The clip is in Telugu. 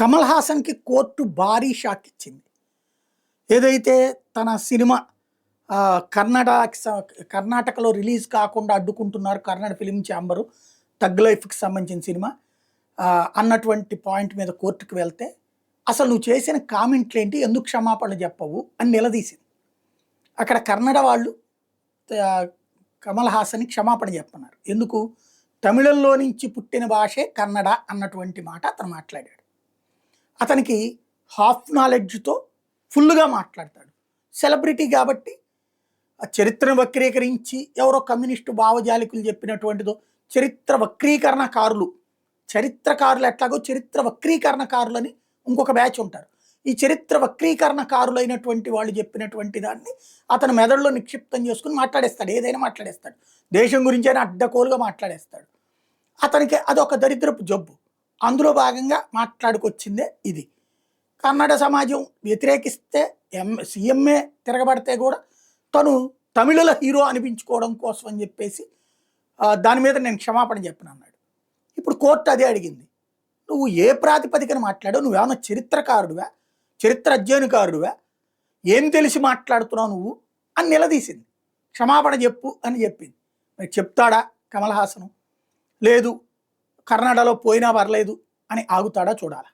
కమల్ హాసన్కి కోర్టు భారీ షాక్ ఇచ్చింది. ఏదైతే తన సినిమా కర్ణాటకలో రిలీజ్ కాకుండా అడ్డుకుంటున్నారు కర్ణాటక ఫిలిం ఛాంబరు, తగ్ లైఫ్కి సంబంధించిన సినిమా అన్నటువంటి పాయింట్ మీద కోర్టుకు వెళ్తే, అసలు నువ్వు చేసిన కామెంట్లు ఏంటి, ఎందుకు క్షమాపణలు చెప్పవు అని నిలదీసింది. అక్కడ కన్నడ వాళ్ళు కమల్ హాసన్ని క్షమాపణ చెప్పన్నారు. ఎందుకు? తమిళంలో నుంచి పుట్టిన భాషే కన్నడ అన్నటువంటి మాట అతను మాట్లాడాడు. అతనికి హాఫ్ నాలెడ్జ్తో ఫుల్గా మాట్లాడతాడు. సెలబ్రిటీ కాబట్టి ఆ చరిత్రను వక్రీకరించి ఎవరో కమ్యూనిస్టు భావజాలికులు చెప్పినటువంటిదో, చరిత్రకారులు ఎట్లాగో చరిత్ర వక్రీకరణకారులని ఇంకొక బ్యాచ్ ఉంటారు. ఈ చరిత్ర వక్రీకరణకారులైనటువంటి వాళ్ళు చెప్పినటువంటి దాన్ని అతను మెదడులో నిక్షిప్తం చేసుకుని మాట్లాడేస్తాడు. ఏదైనా మాట్లాడేస్తాడు. దేశం గురించి అయినా అడ్డకోలుగా మాట్లాడేస్తాడు. అతనికి అదొక దరిద్రపు జబ్బు. అందులో భాగంగా మాట్లాడుకొచ్చిందే ఇది. కన్నడ సమాజం వ్యతిరేకిస్తే సీఎంఏ తిరగబడితే కూడా తను తమిళుల హీరో అనిపించుకోవడం కోసం అని చెప్పేసి దాని మీద నేను క్షమాపణ చెప్పను అన్నాడు. ఇప్పుడు కోర్టు అదే అడిగింది. నువ్వు ఏ ప్రాతిపదికన మాట్లాడావు? నువ్వేమన్నా చరిత్రకారుడువా, చరిత్ర అధ్యయనకారుడువా, ఏం తెలిసి మాట్లాడుతున్నావు నువ్వు అని నిలదీసింది. క్షమాపణ చెప్పు అని చెప్పింది. మరి చెప్తాడా కమల్ హాసను? లేదు, కన్నడలో పోయినా పర్లేదు అని ఆగుతాడా చూడాలి.